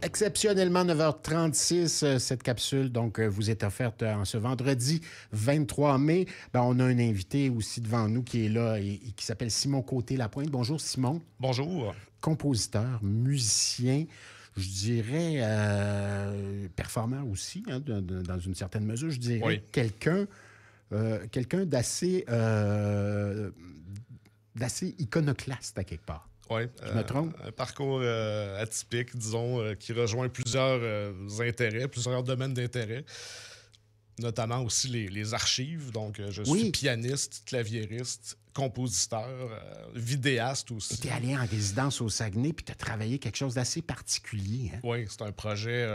Exceptionnellement, 9h36, cette capsule donc vous est offerte en ce vendredi 23 mai. Ben, on a un invité aussi devant nous qui est là et qui s'appelle Simon Côté-Lapointe. Bonjour Simon. Bonjour. Compositeur, musicien, je dirais performeur aussi, hein, dans une certaine mesure. Je dirais Oui. quelqu'un d'assez iconoclaste à quelque part. Oui. Je me trompe? Un parcours atypique, disons, qui rejoint plusieurs intérêts, plusieurs domaines d'intérêt, notamment aussi les archives. Donc, je suis pianiste, claviériste, compositeur, vidéaste aussi. Et tu es allé en résidence au Saguenay puis tu as travaillé quelque chose d'assez particulier. Hein? Oui, c'est un projet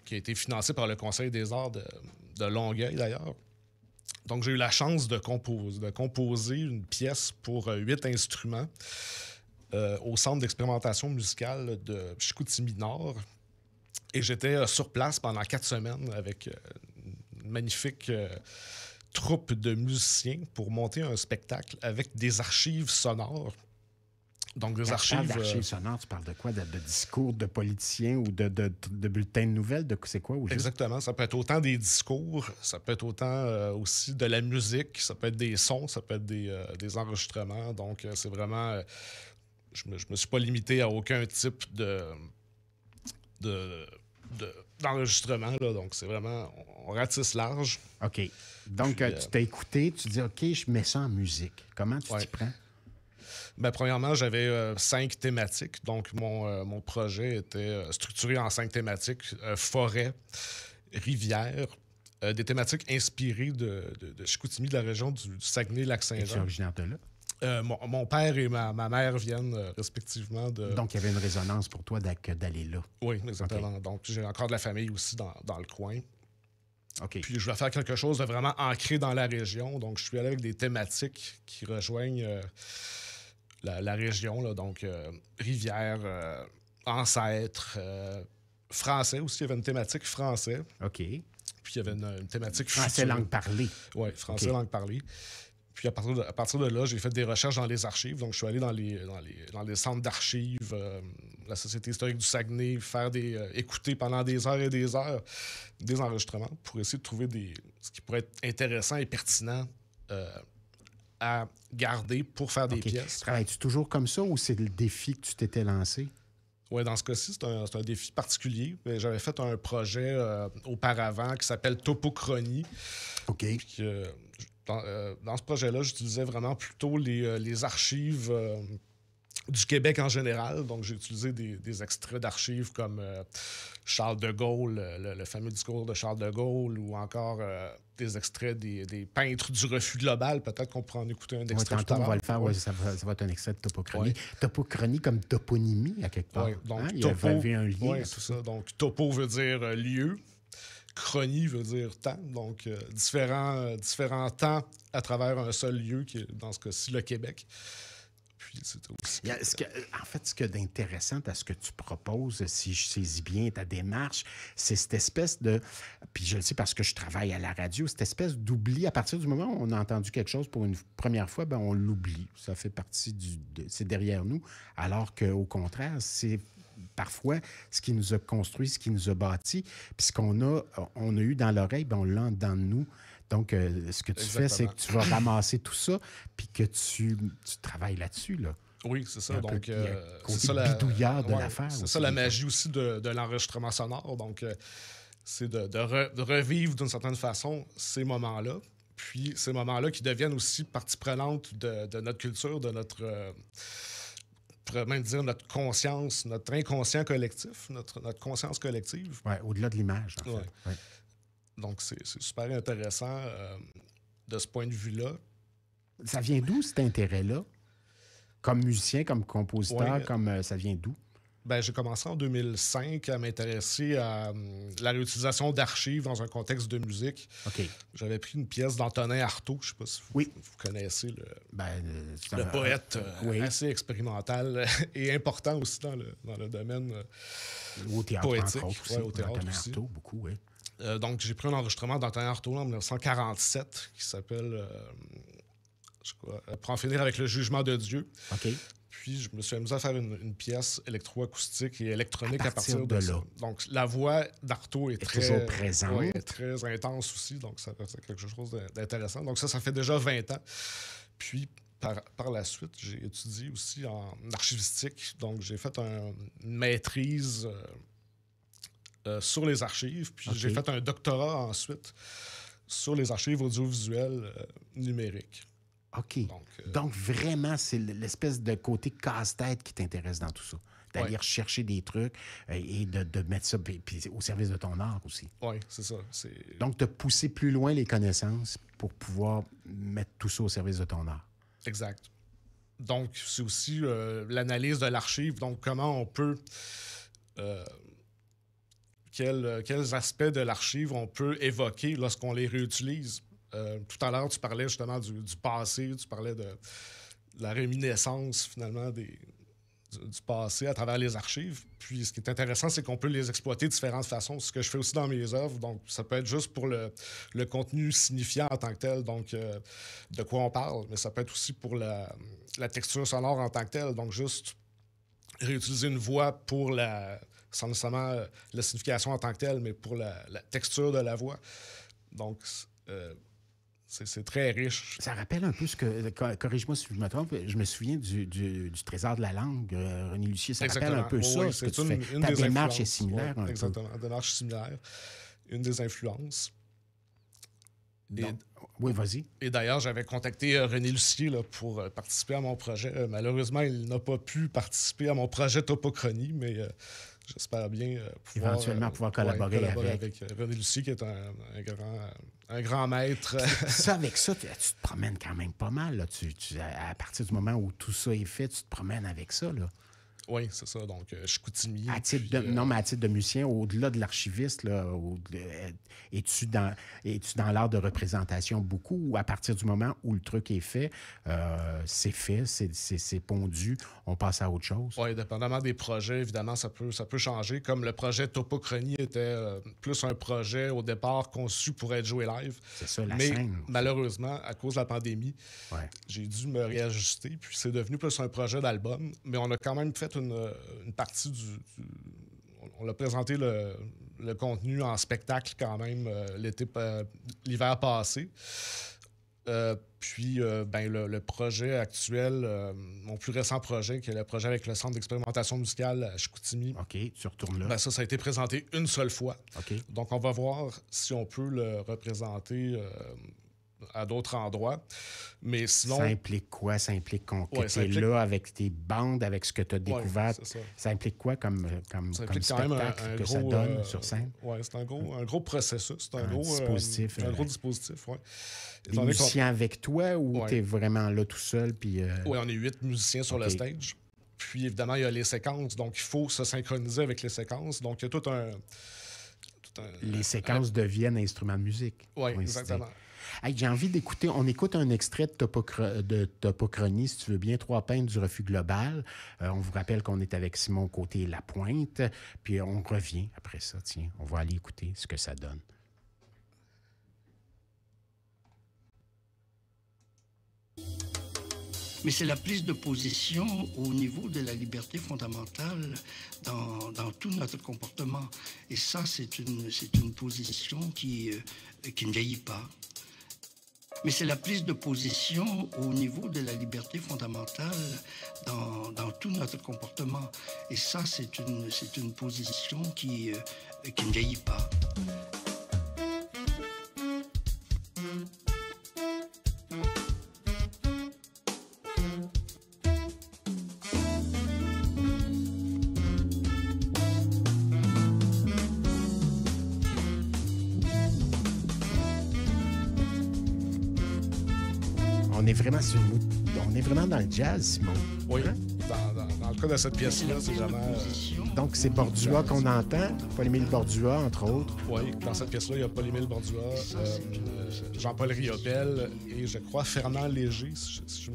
qui a été financé par le Conseil des arts de Longueuil, d'ailleurs. Donc, j'ai eu la chance de composer une pièce pour 8 instruments au Centre d'expérimentation musicale de Chicoutimi-Nord. Et j'étais sur place pendant 4 semaines avec une magnifique troupe de musiciens pour monter un spectacle avec des archives sonores. Donc, des archives... d'archives sonores, tu parles de quoi? De discours de politiciens ou de bulletins de nouvelles? C'est quoi? Ou juste... Exactement. Ça peut être autant des discours, ça peut être autant aussi de la musique, ça peut être des sons, ça peut être des enregistrements. Donc, c'est vraiment... Je me suis pas limité à aucun type d'enregistrement. Là. Donc, c'est vraiment... On ratisse large. OK. Donc, puis, tu t'as écouté, tu dis, OK, je mets ça en musique. Comment tu t'y prends? Ben, premièrement, j'avais 5 thématiques. Donc, mon projet était structuré en 5 thématiques. Forêt, rivière, des thématiques inspirées de Chicoutimi, de la région du Saguenay-Lac-Saint-Jean. Es-tu originaire de là? Mon père et ma mère viennent respectivement de... Donc, il y avait une résonance pour toi d'aller là. Oui, exactement. Okay. Donc, j'ai encore de la famille aussi dans le coin. Okay. Puis, je voulais faire quelque chose de vraiment ancré dans la région. Donc, je suis allé avec des thématiques qui rejoignent la région. Là. Donc, rivière, ancêtre, français aussi. Il y avait une thématique français. OK. Puis, il y avait une thématique français future. langue parlée. Oui, français langue parlée. Puis à partir de là, j'ai fait des recherches dans les archives. Donc, je suis allé dans les centres d'archives, la Société historique du Saguenay, écouter pendant des heures et des heures des enregistrements pour essayer de trouver ce qui pourrait être intéressant et pertinent à garder pour faire des pièces. Travailles-tu toujours comme ça ou c'est le défi que tu t'étais lancé? Oui, dans ce cas-ci, c'est un défi particulier. J'avais fait un projet auparavant qui s'appelle Topochronie. OK. Puis, dans ce projet-là, j'utilisais vraiment plutôt les archives du Québec en général. Donc, j'ai utilisé des extraits d'archives comme Charles de Gaulle, le fameux discours de Charles de Gaulle, ou encore des extraits des peintres du refus global. Peut-être qu'on pourra en écouter un extrait tantôt, on va le faire. Ouais, ça va être un extrait de Topochronie. Ouais. Topochronie comme toponymie, à quelque part. Oui, donc il y avait un lien. Oui, c'est ça. Donc, topo veut dire lieu. Chronie veut dire temps, donc différents temps à travers un seul lieu, qui est dans ce cas-ci le Québec. Puis c'est aussi... En fait, ce que d'intéressant à ce que tu proposes, si je saisis bien ta démarche, c'est cette espèce de... Puis je le sais parce que je travaille à la radio, cette espèce d'oubli. À partir du moment où on a entendu quelque chose pour une première fois, ben on l'oublie. Ça fait partie c'est derrière nous. Alors qu'au contraire, c'est... parfois, ce qui nous a construit, ce qui nous a bâti, puis ce qu'on a eu dans l'oreille, ben on l'a en dedans de nous. Donc, ce que tu fais, c'est que tu vas ramasser tout ça, puis que tu travailles là-dessus, là. Oui, c'est ça. Donc, c'est ça la bidouillard de l'affaire. C'est ça la magie aussi de l'enregistrement sonore. Donc, c'est de revivre d'une certaine façon ces moments-là. Puis, ces moments-là qui deviennent aussi partie prenante de notre culture, de notre... on pourrait même dire notre conscience, notre inconscient collectif, notre conscience collective. Oui, au-delà de l'image, en fait. Ouais. Donc, c'est super intéressant de ce point de vue-là. Ça vient d'où, cet intérêt-là? Comme musicien, comme compositeur, ça vient d'où? Ben, j'ai commencé en 2005 à m'intéresser à la réutilisation d'archives dans un contexte de musique. Okay. J'avais pris une pièce d'Antonin Artaud, je ne sais pas si vous connaissez le poète assez expérimental et important aussi dans le domaine au théâtre, poétique. Entre autres, aussi. Au théâtre aussi. Artaud, beaucoup, oui. Donc, j'ai pris un enregistrement d'Antonin Artaud en 1947 qui s'appelle... pour en finir avec le jugement de Dieu. OK. Puis je me suis amusé à faire une pièce électroacoustique et électronique à partir de là. ça. Donc la voix d'Artaud est toujours présente. Ouais, très intense aussi, donc c'est quelque chose d'intéressant. Donc ça fait déjà 20 ans. Puis par la suite, j'ai étudié aussi en archivistique. Donc j'ai fait une maîtrise sur les archives. Puis j'ai fait un doctorat ensuite sur les archives audiovisuelles numériques. OK. Donc vraiment, c'est l'espèce de côté casse-tête qui t'intéresse dans tout ça. D'aller rechercher des trucs et de mettre ça puis au service de ton art aussi. Oui, c'est ça. Donc, de pousser plus loin les connaissances pour pouvoir mettre tout ça au service de ton art. Exact. Donc, c'est aussi l'analyse de l'archive. Donc, comment on peut... quels aspects de l'archive on peut évoquer lorsqu'on les réutilise. Tout à l'heure, tu parlais justement du passé, tu parlais de la réminiscence, finalement, du passé à travers les archives. Puis, ce qui est intéressant, c'est qu'on peut les exploiter de différentes façons. Ce que je fais aussi dans mes œuvres. Donc, ça peut être juste pour le contenu signifiant en tant que tel, donc de quoi on parle, mais ça peut être aussi pour la texture sonore en tant que telle. Donc, juste réutiliser une voix pour sans nécessairement la signification en tant que telle, mais pour la texture de la voix. Donc, c'est très riche. Ça rappelle un peu ce que... Corrige-moi si je me trompe. Je me souviens du Trésor de la langue, René Lucier. Ça rappelle un peu ça, ce que tu fais. Ta démarche est similaire. Oui, exactement. La démarche similaire. Une des influences. Oui, vas-y. Et d'ailleurs, j'avais contacté René Lucier là, pour participer à mon projet. Malheureusement, il n'a pas pu participer à mon projet Topochronie, mais j'espère bien éventuellement pouvoir collaborer avec René Lucier, qui est un grand maître. Ça, avec ça, tu te promènes quand même pas mal. Là. À partir du moment où tout ça est fait, tu te promènes avec ça. Là. Oui, c'est ça. Donc, Chicoutimi. Non, mais à titre de musicien, au-delà de l'archiviste, là, es-tu dans l'art de représentation beaucoup ou à partir du moment où le truc est fait, c'est pondu, on passe à autre chose? Oui, dépendamment des projets, évidemment, ça peut changer. Comme le projet Topochronie était plus un projet au départ conçu pour être joué live. C'est ça, la mais scène. Malheureusement, à cause de la pandémie, j'ai dû me réajuster. Puis c'est devenu plus un projet d'album. Mais on a quand même fait une partie on a présenté le contenu en spectacle quand même l'hiver passé. Puis le projet actuel, mon plus récent projet, qui est le projet avec le Centre d'expérimentation musicale à Chicoutimi. OK, tu retournes là. Ça a été présenté une seule fois. OK. Donc, on va voir si on peut le représenter à d'autres endroits. Mais sinon... Ça implique quoi? Ça implique que tu es là avec tes bandes, avec ce que tu as découvert. Ça implique quoi comme spectacle que ça donne sur scène? Oui, c'est un gros processus. C'est un gros dispositif. Un gros dispositif, oui. Des musiciens avec toi ou tu es vraiment là tout seul? Puis, Oui, on est 8 musiciens sur le stage. Puis, évidemment, il y a les séquences. Donc, il faut se synchroniser avec les séquences. Donc, il y a tout un... Les séquences deviennent instruments de musique. Oui, exactement. Hey, j'ai envie d'écouter, on écoute un extrait de Topochronie, si tu veux bien, 3 peintres du Refus Global. On vous rappelle qu'on est avec Simon Côté-Lapointe, puis on revient après ça. Tiens, on va aller écouter ce que ça donne. Mais c'est la prise de position au niveau de la liberté fondamentale dans tout notre comportement. Et ça, c'est une position qui ne vieillit pas. Mais c'est la prise de position au niveau de la liberté fondamentale dans tout notre comportement. Et ça, c'est une position qui ne vieillit pas. On est vraiment dans le jazz, Simon. Oui, dans le cas de cette pièce-là, c'est vraiment... Donc, c'est Bordua qu'on entend, Paul-Émile Bordua, entre autres. Oui, dans cette pièce-là, il y a Paul-Émile Bordua, Jean-Paul Riopel et, je crois, Fernand Léger, si je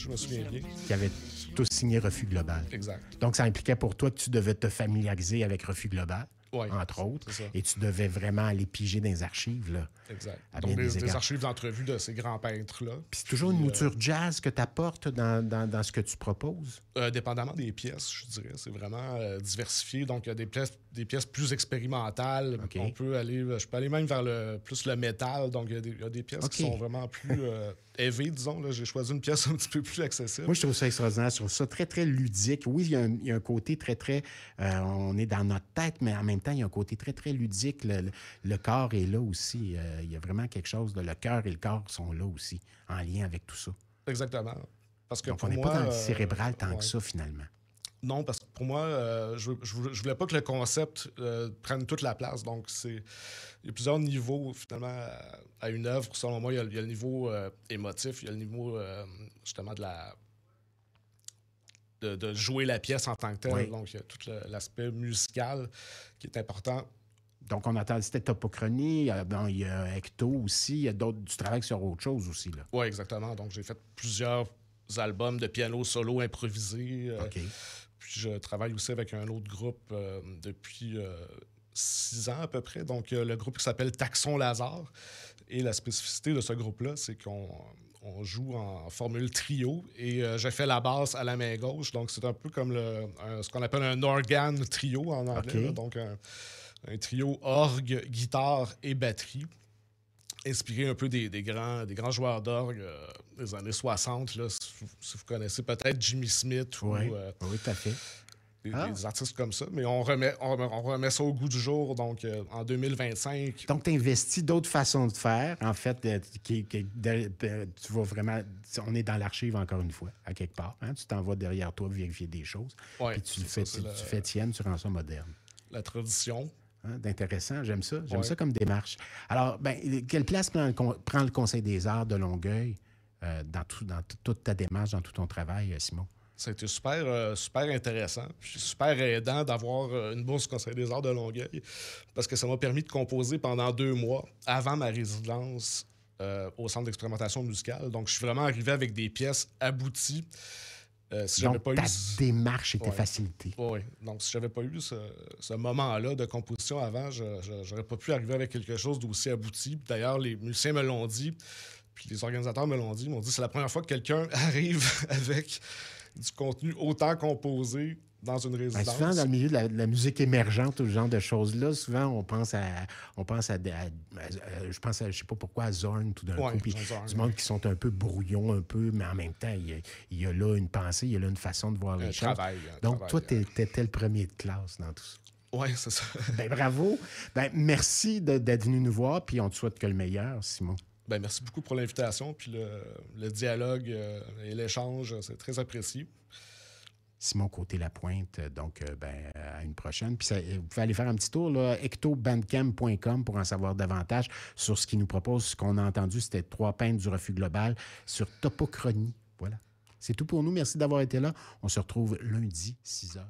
me souviens bien. Qui avaient tous signé Refus Global. Exact. Donc, ça impliquait pour toi que tu devais te familiariser avec Refus Global. Ouais, entre autres. c'est ça. Et tu devais vraiment aller piger dans les archives, là. Exact. À Donc, bien des des égards. archives d'entrevue de ces grands peintres-là. Puis c'est toujours une mouture jazz que tu apportes dans ce que tu proposes? Dépendamment des pièces, je dirais. C'est vraiment diversifié. Donc, il y a des pièces plus expérimentales. OK. Je peux aller même vers plus le métal. Donc, il y a des pièces OK. qui sont vraiment plus élevées, disons. Là. J'ai choisi une pièce un petit peu plus accessible. Moi, je trouve ça extraordinaire. Je trouve ça très, très ludique. Oui, il y a un côté très, très... on est dans notre tête, mais en même temps, il y a un côté très, très ludique. Le corps est là aussi. Il y a vraiment quelque chose. Le cœur et le corps sont là aussi, en lien avec tout ça. Exactement. Parce que Donc, pour on n'est moi, pas dans le cérébral tant ouais. que ça, finalement. Non, parce que pour moi, je voulais pas que le concept prenne toute la place. Donc, il y a plusieurs niveaux, finalement, à une œuvre. Selon moi, il y a le niveau émotif, il y a le niveau, justement, de jouer la pièce en tant que telle. Oui. Donc, il y a tout l'aspect musical qui est important. Donc, on entend c'était Topochronie, il y a Ecto aussi, il y a d'autres, du travail sur autre chose aussi, là. Oui, exactement. Donc, j'ai fait plusieurs albums de piano solo improvisé. OK. Puis je travaille aussi avec un autre groupe depuis 6 ans à peu près. Donc, le groupe qui s'appelle Taxon Lazare. Et la spécificité de ce groupe-là, c'est qu'on joue en formule trio. Et je fais la basse à la main gauche. Donc, c'est un peu comme ce qu'on appelle un organe trio en anglais. OK. Là. Donc, un trio orgue, guitare et batterie. Inspiré un peu des grands joueurs d'orgue des années 60. Là, si vous connaissez peut-être Jimmy Smith ou Oui, oui, tout à fait. des artistes comme ça. Mais on remet ça au goût du jour. Donc, en 2025... Donc, tu investis d'autres façons de faire, en fait, tu vas vraiment... On est dans l'archive, encore une fois, à quelque part. Hein? Tu t'en vas derrière toi vérifier des choses. Ouais, Puis tu c'est fais tienne, tu rends ça moderne. la tradition. Hein, d'intéressant, j'aime ça. J'aime Ouais. ça comme démarche. Alors, quelle place prend le Conseil des arts de Longueuil dans toute ta démarche, dans tout ton travail, Simon? Ça a été super intéressant. Puis super aidant d'avoir une bourse Conseil des arts de Longueuil parce que ça m'a permis de composer pendant 2 mois avant ma résidence au Centre d'expérimentation musicale. Donc, je suis vraiment arrivé avec des pièces abouties. Si j'avais Donc, pas ta eu... démarche était Ouais. facilitée. Oui, donc si j'avais pas eu ce moment-là de composition avant, j'aurais pas pu arriver avec quelque chose d'aussi abouti. D'ailleurs, les musiciens me l'ont dit, puis les organisateurs me l'ont dit. Ils m'ont dit c'est la première fois que quelqu'un arrive avec du contenu autant composé dans une résidence. Souvent, dans le milieu de la musique émergente ou ce genre de choses-là, souvent, je pense je sais pas pourquoi, à Zorn, tout d'un Ouais, coup. Puis Jean Zorn, du monde qui sont un peu brouillons, un peu, mais en même temps, il y a là une pensée, il y a là une façon de voir les choses. Donc, toi, tu étais le premier de classe dans tout ça. Oui, c'est ça. Bravo. Merci d'être venu nous voir, puis on te souhaite que le meilleur, Simon. Merci beaucoup pour l'invitation, puis le dialogue et l'échange, c'est très apprécié. Simon Côté-Lapointe, donc à une prochaine. Puis vous pouvez aller faire un petit tour, là, ectobandcamp.com pour en savoir davantage sur ce qu'il nous propose. Ce qu'on a entendu, c'était 3 peintres du Refus global sur Topochronie. Voilà. C'est tout pour nous. Merci d'avoir été là. On se retrouve lundi, 6h.